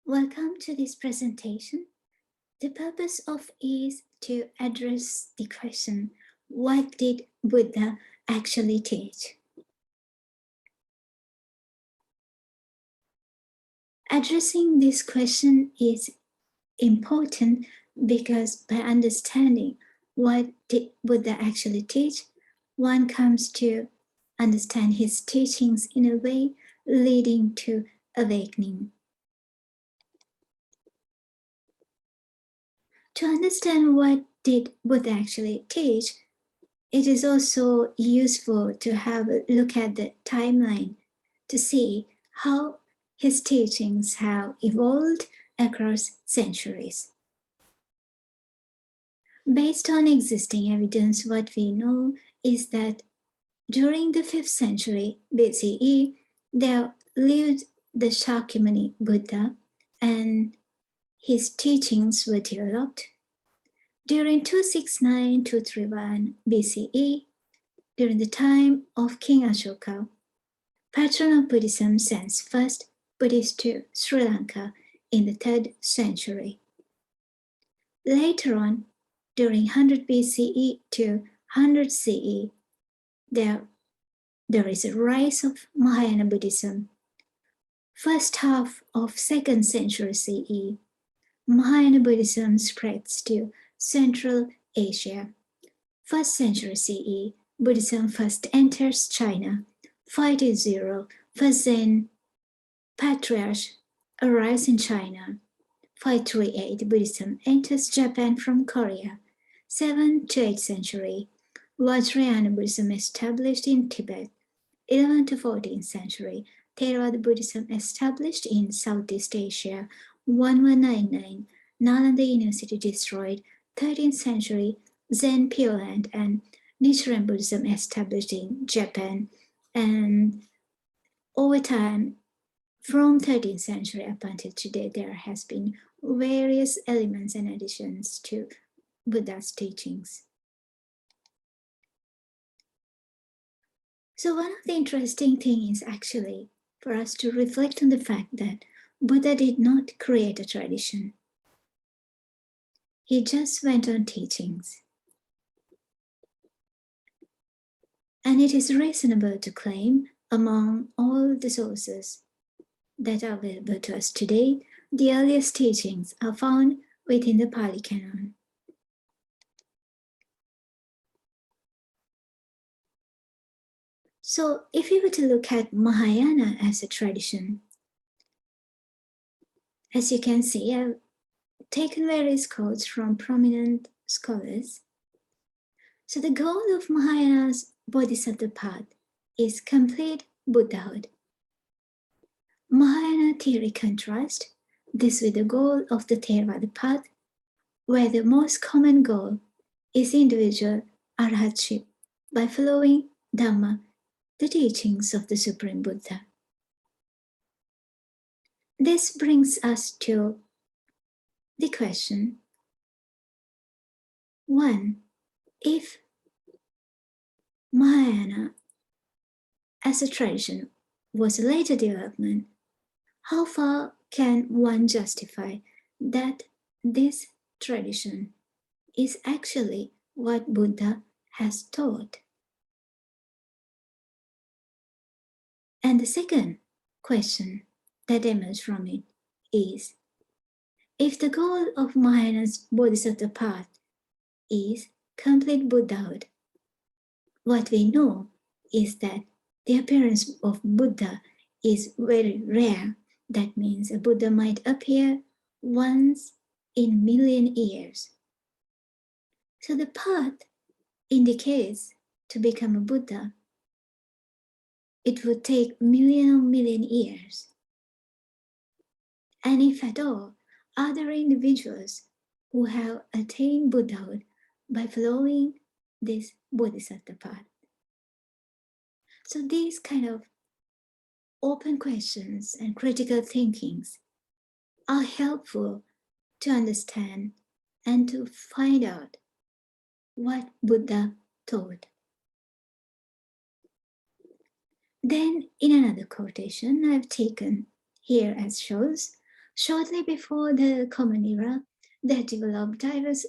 Welcome to this presentation. The purpose of is to address the question, what did Buddha actually teach? Addressing this question is important because by understanding what did Buddha actually teach, one comes to understand his teachings in a way leading to awakening. To understand what did Buddha actually teach, it is also useful to have a look at the timeline to see how his teachings have evolved across centuries. Based on existing evidence, what we know is that during the 5th century BCE, there lived the Shakyamuni Buddha, and his teachings were developed. During 269-231 BCE, during the time of King Ashoka, patron of Buddhism sends first Buddhists to Sri Lanka in the 3rd century. Later on, during 100 BCE to 100 CE, there is a rise of Mahayana Buddhism. First half of 2nd century CE, Mahayana Buddhism spreads to Central Asia. 1st century CE, Buddhism first enters China. 520, first Zen patriarch arrives in China. 538, Buddhism enters Japan from Korea. 7th to 8th century, Vajrayana Buddhism established in Tibet. 11th to 14th century, Theravada Buddhism established in Southeast Asia. 1199, Nalanda University destroyed. 13th century, Zen Pure Land and Nichiren Buddhism established in Japan. And over time, from 13th century up until today, there has been various elements and additions to Buddha's teachings. So one of the interesting things is actually for us to reflect on the fact that Buddha did not create a tradition. He just went on teachings. And it is reasonable to claim, among all the sources that are available to us today, the earliest teachings are found within the Pali Canon. So if we were to look at Mahayana as a tradition, as you can see, I've taken various quotes from prominent scholars. So the goal of Mahayana's Bodhisattva path is complete Buddhahood. Mahayana theory contrasts this with the goal of the Theravada path, where the most common goal is individual arahatship by following Dhamma, the teachings of the Supreme Buddha. This brings us to the question, 1. If Mahayana as a tradition was a later development, how far can one justify that this tradition is actually what Buddha has taught? And the second question that emerges from it is, if the goal of Mahayana's Bodhisattva path is complete Buddhahood, what we know is that the appearance of Buddha is very rare. That means a Buddha might appear once in million years. So the path indicates to become a Buddha, it would take million years. And if at all, are there individuals who have attained Buddhahood by following this Bodhisattva path? So these kind of open questions and critical thinkings are helpful to understand and to find out what Buddha taught. Then in another quotation I've taken here as shows, Shortly before the Common Era, they developed diverse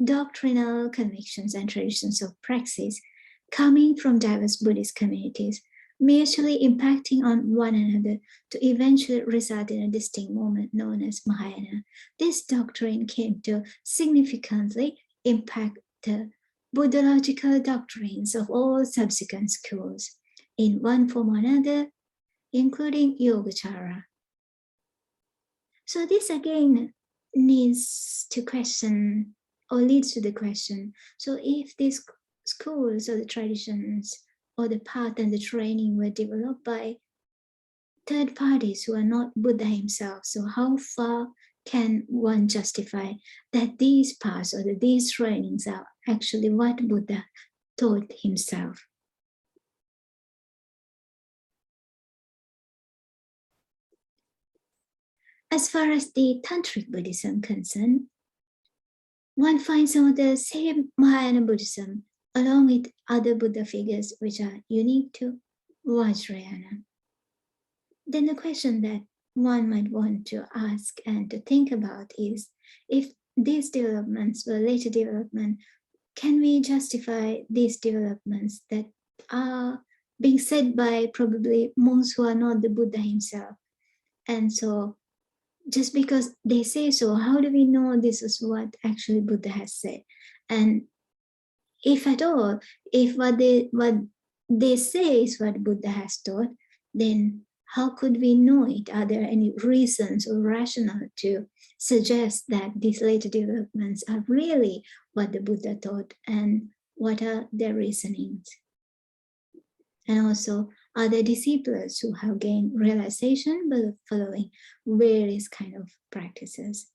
doctrinal convictions and traditions of praxis coming from diverse Buddhist communities, mutually impacting on one another to eventually result in a distinct movement known as Mahayana. This doctrine came to significantly impact the Buddhological doctrines of all subsequent schools, in one form or another, including Yogacara. So this again needs to question or leads to the question, so if these schools or the traditions or the path and the training were developed by third parties who are not Buddha himself, so how far can one justify that these paths or these trainings are actually what Buddha taught himself? As far as the Tantric Buddhism concerned, one finds some of the same Mahayana Buddhism along with other Buddha figures which are unique to Vajrayana. Then the question that one might want to ask and to think about is, if these developments were later development, can we justify these developments that are being said by probably monks who are not the Buddha himself? And so just because they say so, how do we know this is what actually Buddha has said? And if at all, if what they say is what Buddha has taught, then how could we know it? Are there any reasons or rationale to suggest that these later developments are really what the Buddha taught, and what are their reasonings? And also, are there disciples who have gained realization by following various kind of practices?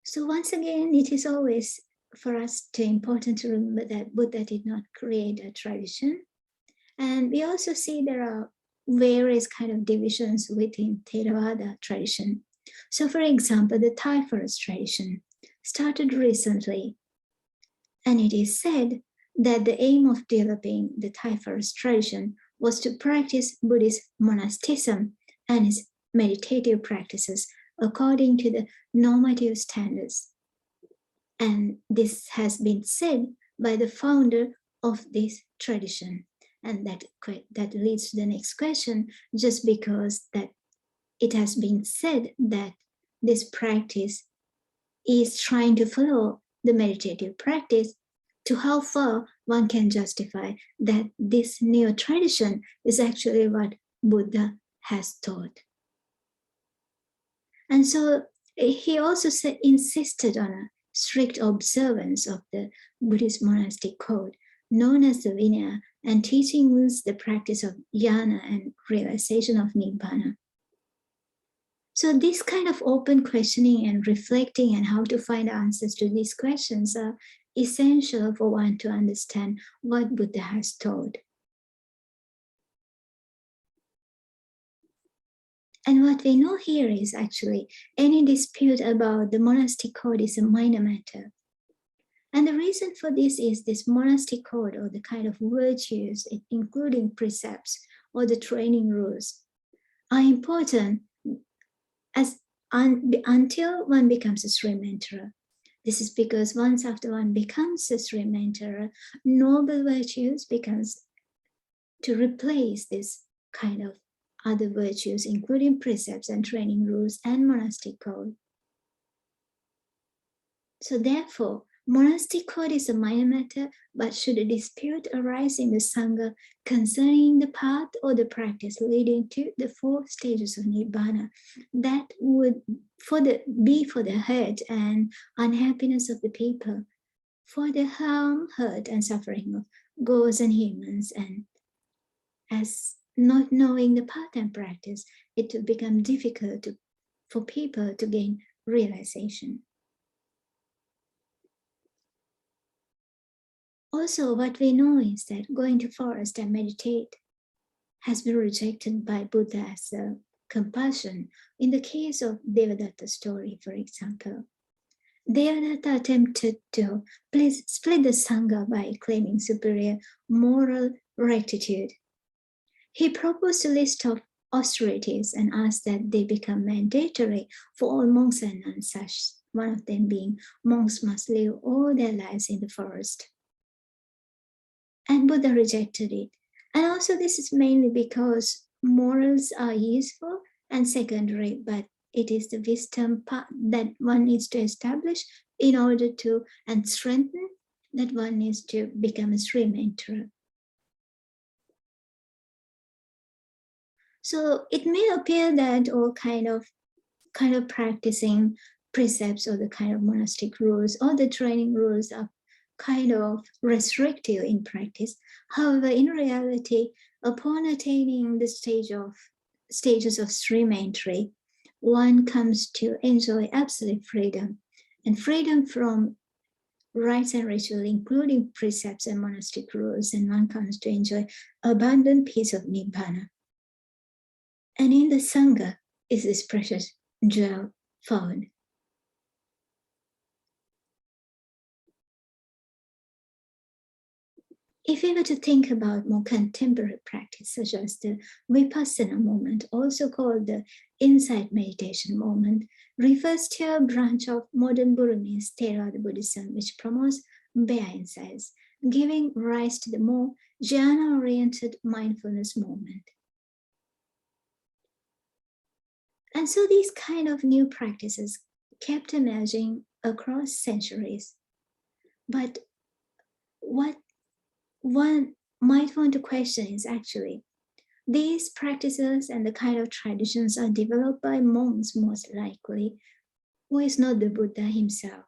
So once again, it is always for us important to remember that Buddha did not create a tradition. And we also see there are various kind of divisions within Theravada tradition. So for example, the Thai forest tradition started recently, and it is said that the aim of developing the Thai forest tradition was to practice Buddhist monasticism and its meditative practices according to the normative standards. And this has been said by the founder of this tradition. And that leads to the next question, just because that it has been said that this practice is trying to follow the meditative practice, to how far one can justify that this new tradition is actually what Buddha has taught. And so he also insisted on a strict observance of the Buddhist monastic code, known as the Vinaya, and teachings the practice of jhana and realization of Nibbana. So this kind of open questioning and reflecting and how to find answers to these questions are essential for one to understand what Buddha has taught. And what we know here is actually any dispute about the monastic code is a minor matter. And the reason for this is this monastic code, or the kind of virtues, including precepts or the training rules, are important until one becomes a Sri Mentora. This is because once after one becomes a Sri Mentora, noble virtues becomes to replace this kind of other virtues, including precepts and training rules and monastic code. So therefore, monastic code is a minor matter, but should a dispute arise in the Sangha concerning the path or the practice leading to the 4 stages of Nibbana, that would be for the hurt and unhappiness of the people, for the harm, hurt, and suffering of gods and humans, and as not knowing the path and practice, it will become difficult for people to gain realization. Also, what we know is that going to forest and meditate has been rejected by Buddha as a compulsion. In the case of Devadatta's story, for example, Devadatta attempted to split the Sangha by claiming superior moral rectitude. He proposed a list of austerities and asked that they become mandatory for all monks and nuns, such one of them being monks must live all their lives in the forest. And Buddha rejected it. And also this is mainly because morals are useful and secondary, but it is the wisdom part that one needs to establish in order to and strengthen that one needs to become a Sri mentor. So it may appear that all kind of practicing precepts or the kind of monastic rules or the training rules are kind of restrictive in practice. However, in reality, upon attaining the stages of stream entry, one comes to enjoy absolute freedom, and freedom from rites and ritual, including precepts and monastic rules, and one comes to enjoy abundant peace of Nibbana. And in the Sangha is this precious jewel found. If we were to think about more contemporary practice, such as the Vipassana movement, also called the insight meditation movement, refers to a branch of modern Burmese Theravada Buddhism, which promotes bare insights, giving rise to the more jhana-oriented mindfulness movement. And so these kind of new practices kept emerging across centuries. But what one might want to question is actually, these practices and the kind of traditions are developed by monks most likely, who is not the Buddha himself.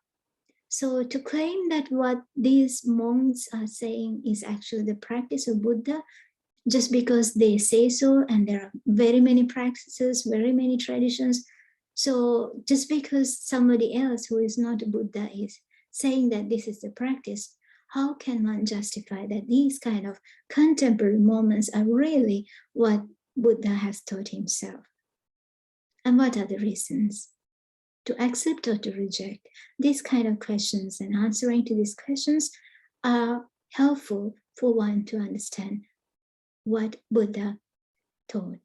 So to claim that what these monks are saying is actually the practice of Buddha, just because they say so, and there are very many practices, very many traditions. So just because somebody else who is not a Buddha is saying that this is the practice, how can one justify that these kind of contemporary moments are really what Buddha has taught himself? And what are the reasons to accept or to reject? These kind of questions and answering to these questions are helpful for one to understand what Buddha taught.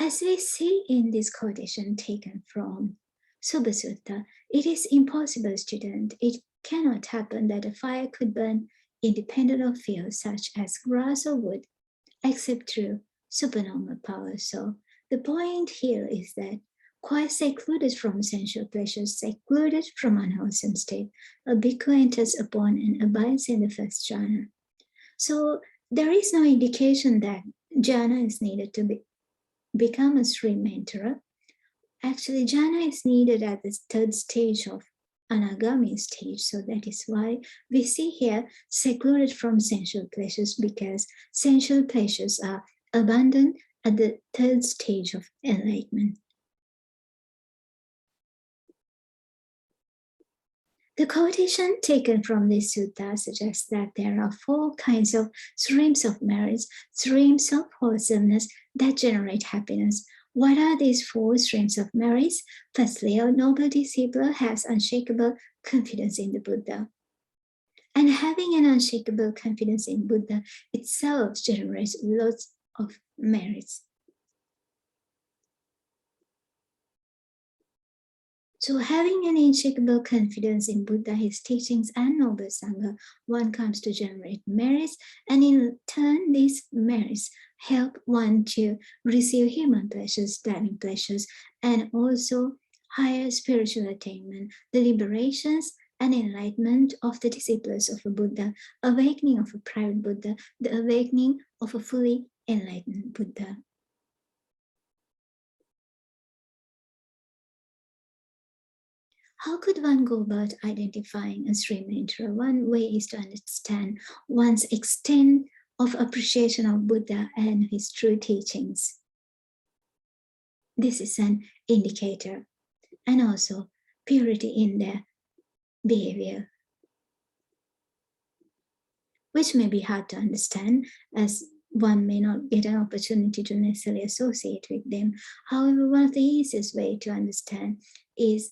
As we see in this quotation taken from Subha Sutta, it is impossible, student. It cannot happen that a fire could burn independent of fuel, such as grass or wood, except through supernormal power. So the point here is that quite secluded from sensual pleasures, secluded from unwholesome state, a bhikkhu enters upon and abides in the first jhana. So there is no indication that jhana is needed to become a Sri mentor. Actually, jhana is needed at the third stage of anagami stage. So that is why we see here secluded from sensual pleasures, because sensual pleasures are abundant at the third stage of enlightenment. The quotation taken from this sutta suggests that there are 4 kinds of streams of merits, streams of wholesomeness that generate happiness. What are these 4 streams of merits? Firstly, a noble disciple has unshakable confidence in the Buddha. And having an unshakable confidence in Buddha itself generates lots of merits. So having an unshakable confidence in Buddha, his teachings, and noble Sangha, one comes to generate merits, and in turn, these merits help one to receive human pleasures, divine pleasures, and also higher spiritual attainment, the liberations and enlightenment of the disciples of a Buddha, awakening of a private Buddha, the awakening of a fully enlightened Buddha. How could one go about identifying a Sri mentor? One way is to understand one's extent of appreciation of Buddha and his true teachings. This is an indicator, and also purity in their behavior, which may be hard to understand as one may not get an opportunity to necessarily associate with them. However, one of the easiest way to understand is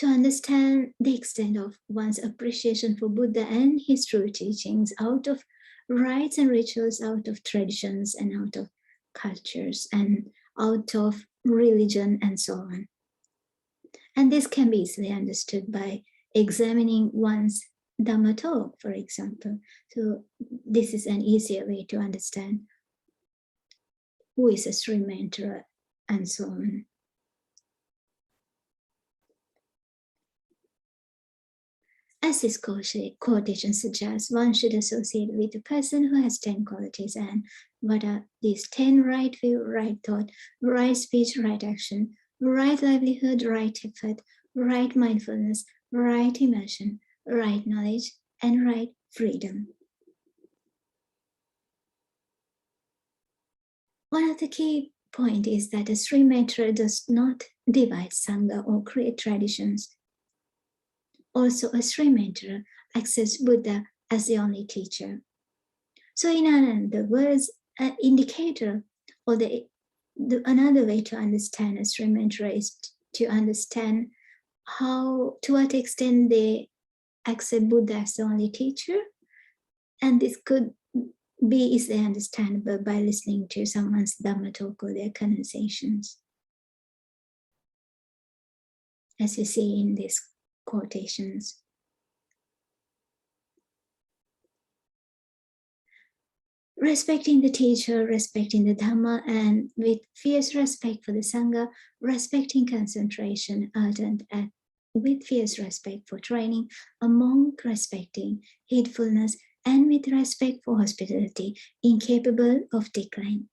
To understand the extent of one's appreciation for Buddha and his true teachings out of rites and rituals, out of traditions and out of cultures and out of religion and so on. And this can be easily understood by examining one's Dhamma talk, for example. So this is an easier way to understand who is a Sri Mentor and so on. As this quotation suggests, one should associate with a person who has 10 qualities. And what are these 10? Right view, right thought, right speech, right action, right livelihood, right effort, right mindfulness, right immersion, right knowledge, and right freedom. One of the key points is that a Sri Mentor does not divide Sangha or create traditions. Also, a Sri Mentor accepts Buddha as the only teacher. So in other words, an indicator or another way to understand a Sri Mentor is to understand to what extent they accept Buddha as the only teacher. And this could be easily understandable by listening to someone's Dhamma talk or their conversations, as you see in these quotations. Respecting the teacher, respecting the Dhamma, and with fierce respect for the Sangha, respecting concentration, ardent, and with fierce respect for training, a monk respecting heedfulness, and with respect for hospitality, incapable of decline.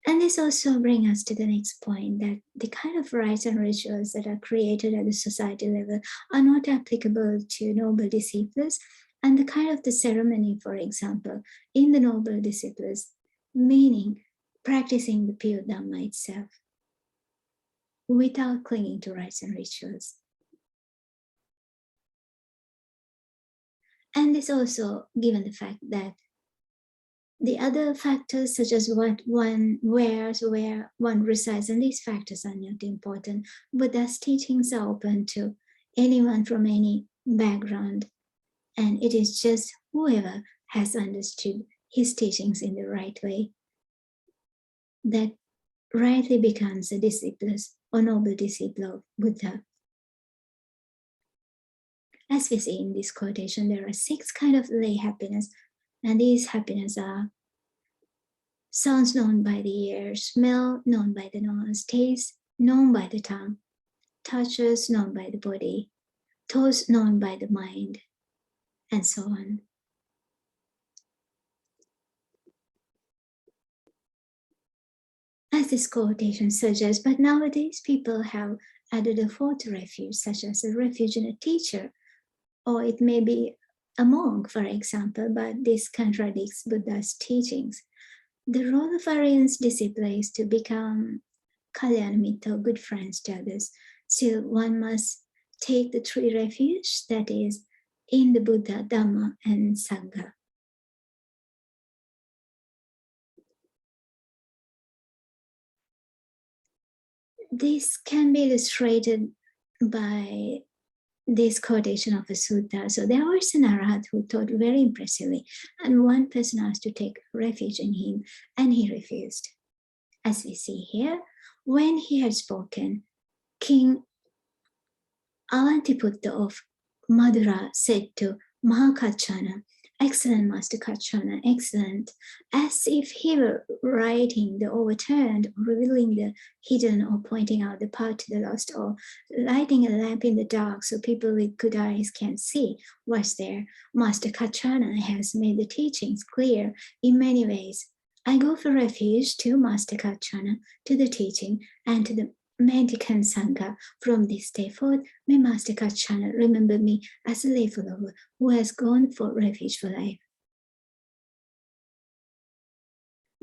And this also brings us to the next point, that the kind of rites and rituals that are created at the society level are not applicable to noble disciples. And the kind of the ceremony, for example, in the noble disciples, meaning practicing the pure Dhamma itself without clinging to rites and rituals. And this also given the fact that the other factors, such as what one wears, where one resides, and these factors are not important. Buddha's teachings are open to anyone from any background, and it is just whoever has understood his teachings in the right way that rightly becomes a disciple or noble disciple of Buddha. As we see in this quotation, there are 6 kinds of lay happiness, and these happiness are sounds known by the ear, smell known by the nose, taste known by the tongue, touches known by the body, thoughts known by the mind, and so on. As this quotation suggests, but nowadays people have added a 4th refuge, such as a refuge in a teacher, or it may be a monk, for example, but this contradicts Buddha's teachings. The role of Aryan's disciple is to become Kalyanamita, good friends to others. Still, one must take the 3 refuge, that is, in the Buddha, Dhamma, and Sangha. This can be illustrated by this quotation of a sutta. So there was an Arahant who taught very impressively, and one person asked to take refuge in him, and he refused. As we see here, when he had spoken, King Avantiputta of Madura said to Mahakachana, "Excellent Master Kachana, excellent," as if he were writing the overturned, revealing the hidden, or pointing out the path to the lost, or lighting a lamp in the dark so people with good eyes can see what's there. Master Kachana has made the teachings clear in many ways. I go for refuge to Master Kachana, to the teaching, and to the mendicant Sangha. From this day forth, may Master Kachana remember me as a lay follower who has gone for refuge for life.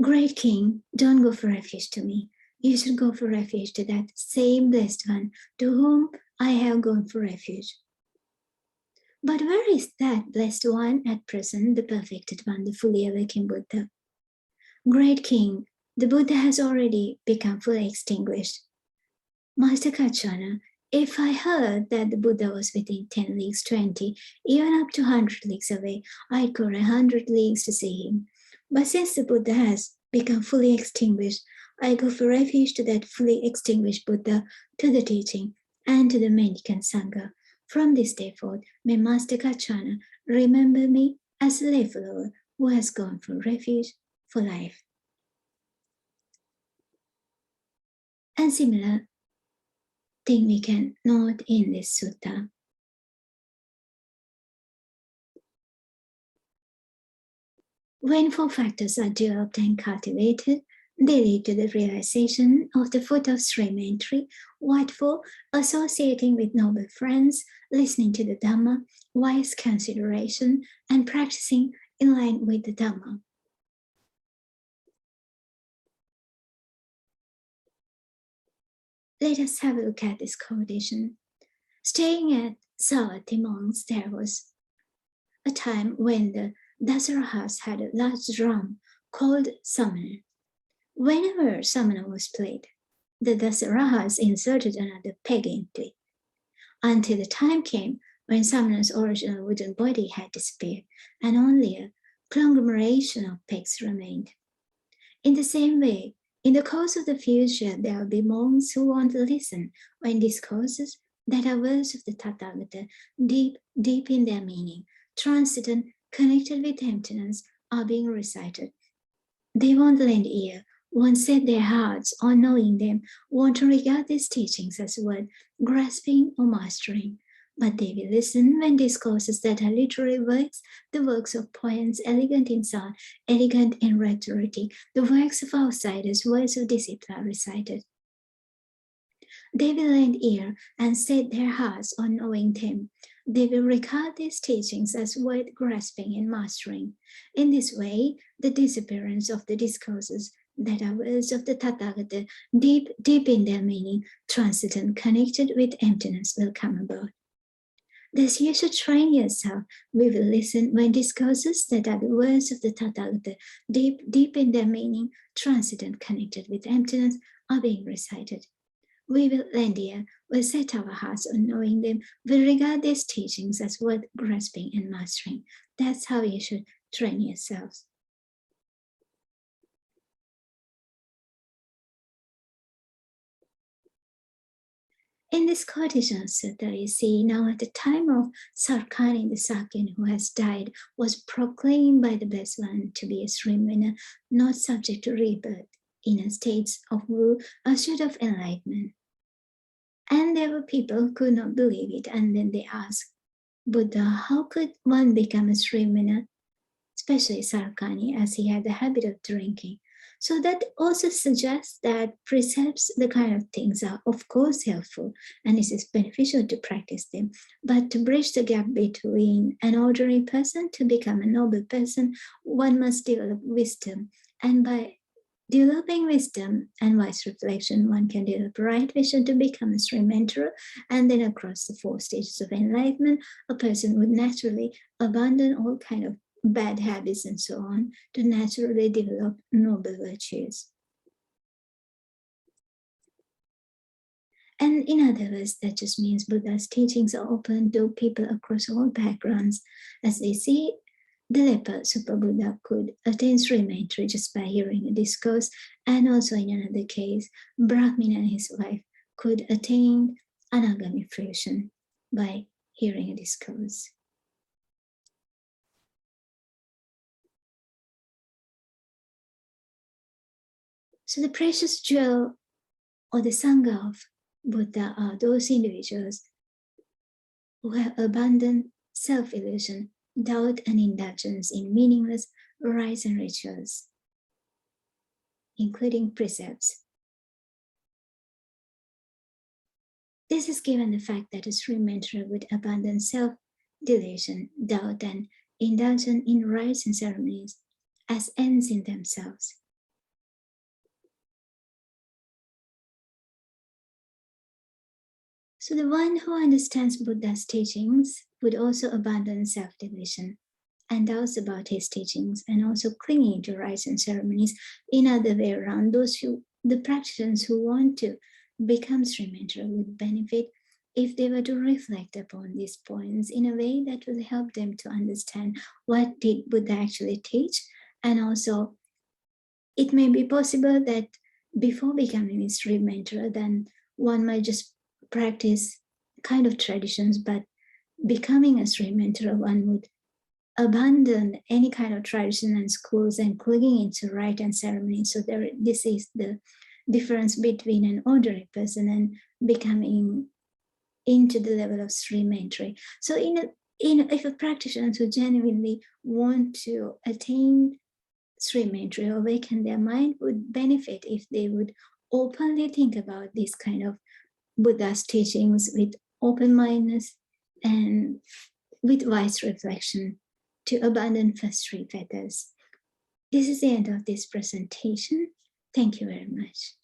Great King, don't go for refuge to me. You should go for refuge to that same blessed one to whom I have gone for refuge. But where is that blessed one at present, the perfected one, the fully awakened Buddha? Great King, the Buddha has already become fully extinguished. Master Kachana, if I heard that the Buddha was within 10 leagues, 20, even up to 100 leagues away, I'd go 100 leagues to see him. But since the Buddha has become fully extinguished, I go for refuge to that fully extinguished Buddha, to the teaching, and to the mendicant Sangha. From this day forth, may Master Kachana remember me as a lay follower who has gone for refuge for life. And similar thing we can note in this sutta. When four factors are developed and cultivated, they lead to the realization of the foot of Srimentri. What for? Associating with noble friends, listening to the Dhamma, wise consideration, and practicing in line with the Dhamma. Let us have a look at this quotation. Staying at Savatthi monks, there was a time when the Dasarahas had a large drum called Samana. Whenever Samana was played, the Dasarahas inserted another peg into it, until the time came when Samana's original wooden body had disappeared and only a conglomeration of pegs remained. In the same way, in the course of the future, there will be monks who want to listen when discourses that are words of the Tathagata, deep in their meaning, transcendent, connected with emptiness, are being recited. They won't lend ear, won't set their hearts on knowing them, won't regard these teachings as word grasping or mastering, but they will listen when discourses that are literary works, the works of poets, elegant in sound, elegant in rhetoric, the works of outsiders, words of discipline are recited. They will lend ear and set their hearts on knowing them. They will regard these teachings as word grasping and mastering. In this way, the disappearance of the discourses that are words of the Tathagata, deep in their meaning, transcendent, connected with emptiness, will come about. Thus, you should train yourself. We will listen when discourses that are the words of the Tathagata, deep in their meaning, transcendent, connected with emptiness, are being recited. We will lend ear, will set our hearts on knowing them, will regard these teachings as worth grasping and mastering. That's how you should train yourselves. In this quotation sutta, you see now at the time of Sarkani, the Sakyan who has died, was proclaimed by the Blessed One to be a Srimana, not subject to rebirth, in a state of wu, a state of enlightenment. And there were people who could not believe it, and then they asked, Buddha, how could one become a Srimana, especially Sarkani, as he had the habit of drinking? So that also suggests that precepts, the kind of things are of course helpful and it is beneficial to practice them. But to bridge the gap between an ordinary person to become a noble person, one must develop wisdom. And by developing wisdom and wise reflection, one can develop right vision to become a Sri mentor, and then across the four stages of enlightenment, a person would naturally abandon all kind of bad habits and so on to naturally develop noble virtues. And in other words, that just means Buddha's teachings are open to people across all backgrounds. As they see, the leper Super Buddha could attain Sri Maitri just by hearing a discourse, and also in another case, Brahmin and his wife could attain Anagami fruition by hearing a discourse. So the precious jewel or the Sangha of Buddha are those individuals who have abandoned self-illusion, doubt, and indulgence in meaningless rites and rituals, including precepts. This is given the fact that a Sri mentor would abandon self-delusion, doubt, and indulgence in rites and ceremonies as ends in themselves. So the one who understands Buddha's teachings would also abandon self-delusion and doubts about his teachings, and also clinging to rites and ceremonies. In other way around, the practitioners who want to become Sri Mentor would benefit if they were to reflect upon these points in a way that will help them to understand what did Buddha actually teach. And also, it may be possible that before becoming a Sri Mentor, then one might just practice kind of traditions, but becoming a Sri Mentor, one would abandon any kind of tradition and schools and clinging into rite and ceremony. So this is the difference between an ordinary person and becoming into the level of Sri Mentor. So if a practitioner who genuinely want to attain Sri Mentor, awaken their mind, would benefit if they would openly think about this kind of Buddha's teachings with open-mindedness and with wise reflection to abandon first three fetters. This is the end of this presentation. Thank you very much.